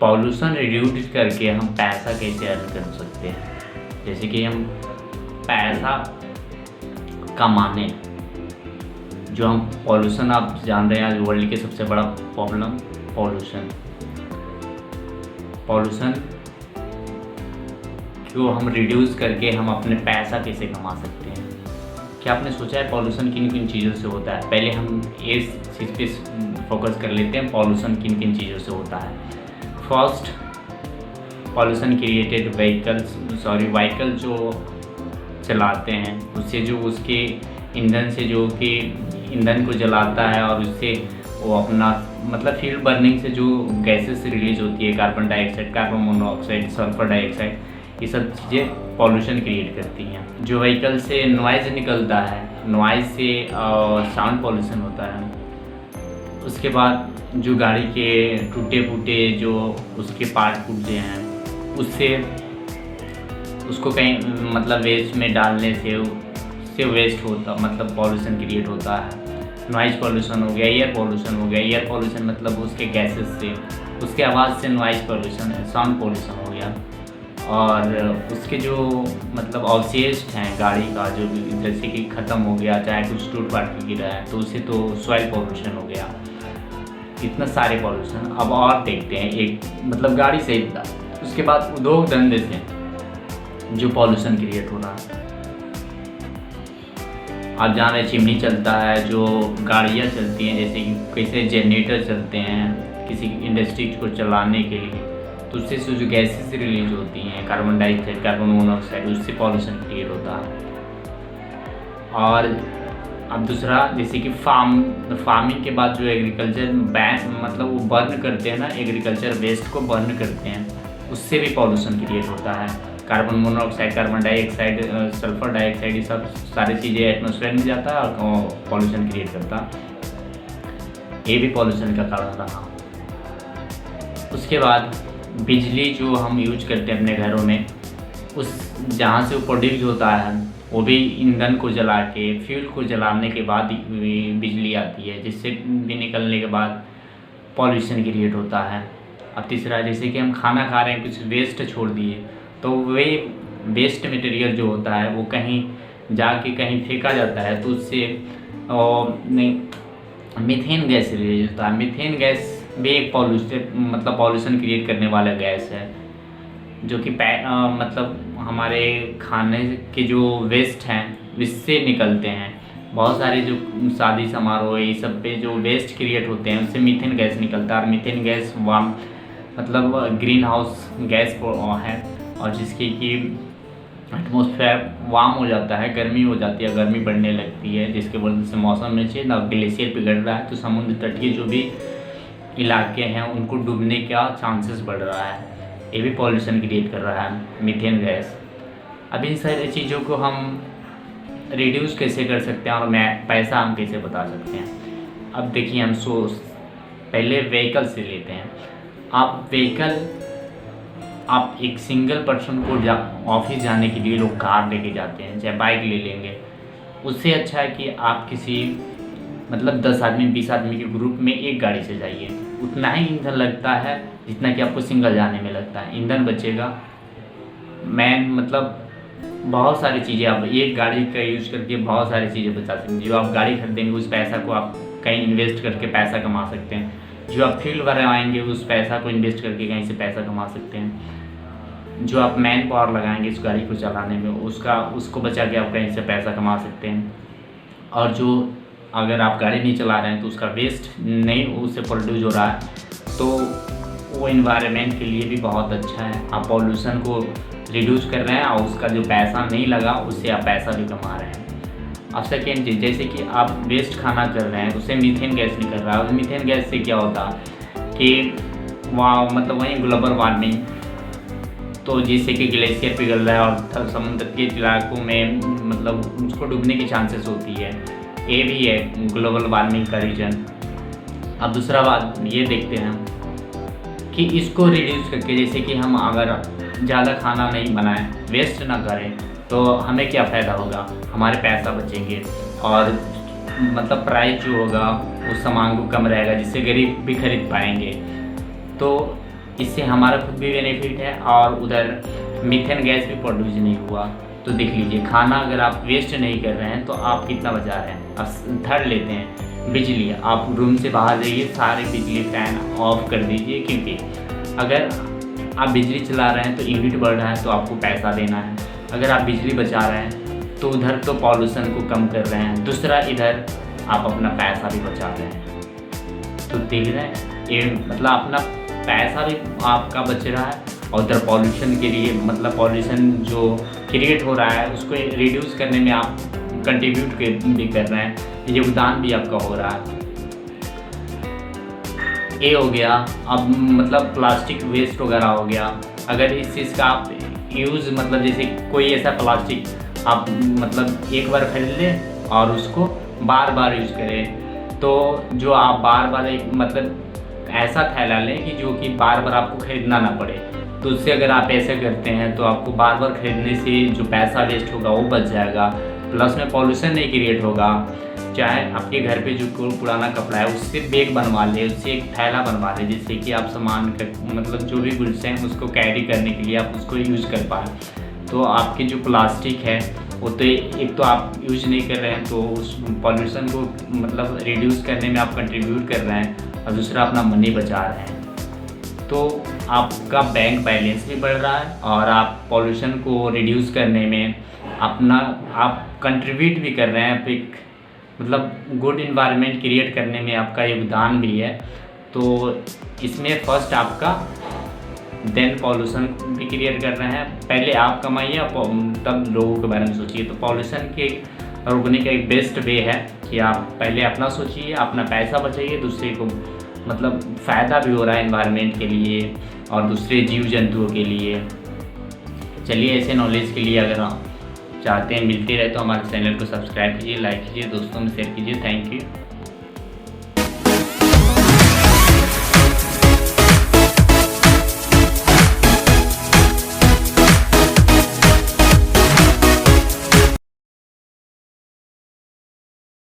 Pollution reduce करके हम पैसा कैसे अर्न कर सकते हैं। जैसे कि हम पैसा कमाने, जो हम पॉल्यूशन, आप जान रहे हैं आज वर्ल्ड के सबसे बड़ा प्रॉब्लम पॉल्यूशन को हम रिड्यूस करके हम अपने पैसा कैसे कमा सकते हैं। क्या आपने सोचा है पॉल्यूशन किन किन चीज़ों से होता है? पहले हम इस चीज़ पे फोकस कर लेते हैं, पॉल्यूशन किन किन चीज़ों से होता है। फर्स्ट, पॉल्यूशन क्रिएटेड व्हीकल जो चलाते हैं, उससे जो उसके ईंधन से जो कि ईंधन को जलाता है और उससे वो अपना फ्यूल बर्निंग से जो गैसेस रिलीज होती है, carbon dioxide, carbon monoxide, sulphur dioxide, ये सब चीज़ें पॉल्यूशन क्रिएट करती हैं। जो व्हीकल से नॉइज़ निकलता है, नॉइज़ से साउंड पॉल्यूशन होता है। उसके बाद जो गाड़ी के टूटे फूटे जो उसके पार्ट टूटते हैं, उससे उसको कहीं वेस्ट में डालने से वेस्ट होता, पॉल्यूशन क्रिएट होता है। नॉइज़ पॉल्यूशन हो गया, एयर पॉल्यूशन हो गया। एयर पॉल्यूशन उसके गैसेस से, उसके आवाज़ से नॉइज़ पॉल्यूशन है। साउंड पॉल्यूशन हो गया। और उसके जो अवशेष हैं गाड़ी का, जो जैसे कि ख़त्म हो गया, चाहे कुछ टूट फाट के गिरा है, तो उससे तो सॉइल पॉल्यूशन हो गया। इतना सारे पॉल्यूशन। अब और देखते हैं एक गाड़ी से इतना, उसके बाद उद्योग धंधे से जो पॉल्यूशन क्रिएट हो रहा है। आप जान रहे चिमनी चलता है, जो गाड़ियाँ चलती हैं, जैसे कि कैसे जनरेटर चलते हैं किसी इंडस्ट्री को चलाने के लिए, तो उससे जो गैसेस रिलीज होती हैं, कार्बन डाइऑक्साइड, कार्बन मोनोऑक्साइड, उससे पॉल्यूशन क्रिएट होता है। और अब दूसरा, जैसे कि फार्मिंग के बाद जो एग्रीकल्चर वो बर्न करते हैं ना, एग्रीकल्चर वेस्ट को बर्न करते हैं, उससे भी पॉल्यूशन क्रिएट होता है। Carbon monoxide, carbon dioxide, sulphur dioxide, ये सब सारी चीज़ें एटमॉस्फेयर में जाता है और पॉल्यूशन क्रिएट करता है। ये भी पॉल्यूशन का कारण रहा। उसके बाद बिजली जो हम यूज करते हैं अपने घरों में, उस जहाँ से वो प्रोड्यूस होता है, वो भी ईंधन को जला के, फ्यूल को जलाने के बाद बिजली आती है, जिससे भी निकलने के बाद पॉल्यूशन क्रिएट होता है। अब तीसरा, जैसे कि हम खाना खा रहे हैं, कुछ वेस्ट छोड़ दिए, तो वे वेस्ट मटेरियल जो होता है वो कहीं जाके कहीं फेंका जाता है, तो उससे मीथेन गैस रिलीज होता है। मीथेन गैस भी एक पॉल्यूशन क्रिएट करने वाला गैस है, जो कि हमारे खाने के जो वेस्ट हैं इससे निकलते हैं। बहुत सारे जो शादी समारोह ये सब पे जो वेस्ट क्रिएट होते हैं, उससे मीथेन गैस निकलता है। और methane gas green house gas है, और जिसकी कि एटमॉस्फेयर वार्म हो जाता है, गर्मी हो जाती है, गर्मी बढ़ने लगती है, जिसके वजह से मौसम में चेंज और ग्लेशियर पिघल रहा है, तो समुद्र तट के जो भी इलाके हैं उनको डूबने का चांसेस बढ़ रहा है। ये भी पॉल्यूशन क्रिएट कर रहा है, मीथेन गैस। अब इन सारी चीज़ों को हम रिड्यूस कैसे कर सकते हैं और पैसा हम कैसे बता सकते हैं। अब देखिए, हम पहले व्हीकल से लेते हैं। आप एक सिंगल पर्सन को ऑफिस जाने के लिए लोग कार लेके जाते हैं, चाहे बाइक ले लेंगे। उससे अच्छा है कि आप किसी 10 आदमी 20 आदमी के ग्रुप में एक गाड़ी से जाइए। उतना ही ईंधन लगता है जितना कि आपको सिंगल जाने में लगता है। ईंधन बचेगा, बहुत सारी चीज़ें आप एक गाड़ी का यूज़ करके बहुत सारी चीज़ें बचा सकते हैं। जो आप गाड़ी खरीदेंगे उस पैसा को आप कहीं इन्वेस्ट करके पैसा कमा सकते हैं। जो आप फ्यूल भरवाएंगे उस पैसा को इन्वेस्ट करके कहीं से पैसा कमा सकते हैं। जो आप मैन पावर लगाएंगे इस गाड़ी को चलाने में, उसको बचा के आप कहीं से पैसा कमा सकते हैं। और जो अगर आप गाड़ी नहीं चला रहे हैं तो उसका वेस्ट नहीं उससे प्रोड्यूस हो रहा है, तो वो इन्वायरमेंट के लिए भी बहुत अच्छा है। आप पॉल्यूशन को रिड्यूस कर रहे हैं और उसका जो पैसा नहीं लगा उससे आप पैसा भी कमा रहे हैं। अब सेकेंड चीज़, जैसे कि आप वेस्ट खाना कर रहे हैं उससे मीथेन गैस निकल रहा है। और मीथेन गैस से क्या होता है कि वहीं ग्लोबल वार्मिंग, तो जिससे कि ग्लेशियर पिघल रहा है और समुद्र के इलाकों में उसको डूबने की चांसेस होती है। ये भी है ग्लोबल वार्मिंग का रीजन। अब दूसरा बात ये देखते हैं कि इसको रिड्यूस करके, जैसे कि हम अगर ज़्यादा खाना नहीं बनाएं, वेस्ट ना करें, तो हमें क्या फ़ायदा होगा, हमारे पैसा बचेंगे और प्राइस जो होगा उस सामान को कम रहेगा, जिससे गरीब भी खरीद पाएंगे। तो इससे हमारा खुद भी बेनिफिट है और उधर मीथेन गैस भी प्रोड्यूस नहीं हुआ। तो देख लीजिए, खाना अगर आप वेस्ट नहीं कर रहे हैं तो आप कितना बचा रहे हैं। अब थर्ड लेते हैं बिजली। आप रूम से बाहर जाइए, सारे बिजली फ़ैन ऑफ कर दीजिए, क्योंकि अगर आप बिजली चला रहे हैं तो यूनिट बढ़ रहा है तो आपको पैसा देना है। अगर आप बिजली बचा रहे हैं तो उधर तो पॉल्यूशन को कम कर रहे हैं, दूसरा इधर आप अपना पैसा भी बचा रहे हैं। तो देख रहे हैं, ये मतलब अपना पैसा भी आपका बच रहा है और उधर पॉल्यूशन के लिए मतलब पॉल्यूशन जो क्रिएट हो रहा है उसको रिड्यूस करने में आप कंट्रीब्यूट भी कर रहे हैं, योगदान भी आपका हो रहा है। ये हो गया। अब मतलब प्लास्टिक वेस्ट वगैरह हो गया। अगर इस चीज़ का आप यूज़ मतलब जैसे कोई ऐसा प्लास्टिक आप मतलब एक बार खरीद लें और उसको बार बार यूज़ करें, तो जो आप बार बार एक मतलब ऐसा थैला लें कि जो कि बार बार आपको ख़रीदना ना पड़े। तो उससे अगर आप ऐसे करते हैं तो आपको बार बार खरीदने से जो पैसा वेस्ट होगा वो बच जाएगा, प्लस में पॉल्यूशन नहीं क्रिएट होगा। चाहे आपके घर पे जो पुराना कपड़ा है उससे बैग बनवा ले, उससे एक थैला बनवा ले, जिससे कि आप सामान का मतलब जो भी गुड्स हैं उसको कैरी करने के लिए आप उसको यूज़ कर पाएँ। तो आपकी जो प्लास्टिक है वो तो एक तो आप यूज नहीं कर रहे हैं तो उस पॉल्यूशन को मतलब रिड्यूस करने में आप कंट्रीब्यूट कर रहे हैं और दूसरा अपना मनी बचा रहे हैं। तो आपका बैंक बैलेंस भी बढ़ रहा है और आप पॉल्यूशन को रिड्यूस करने में अपना आप कंट्रीब्यूट भी कर रहे हैं। आप एक मतलब गुड इन्वायरमेंट क्रिएट करने में आपका योगदान भी है। तो इसमें फर्स्ट आपका देन पॉल्यूशन भी क्रिएट कर रहे हैं। पहले आप कमाइए तब लोगों के बारे में सोचिए। तो पॉल्यूशन के रोकने का एक बेस्ट वे है कि आप पहले अपना सोचिए, अपना पैसा बचाइए, दूसरे को मतलब फ़ायदा भी हो रहा है एनवायरनमेंट के लिए और दूसरे जीव जंतुओं के लिए। चलिए, ऐसे नॉलेज के लिए अगर आप चाहते हैं मिलते रहे तो हमारे चैनल को सब्सक्राइब कीजिए, लाइक कीजिए, दोस्तों में शेयर कीजिए। Thank you.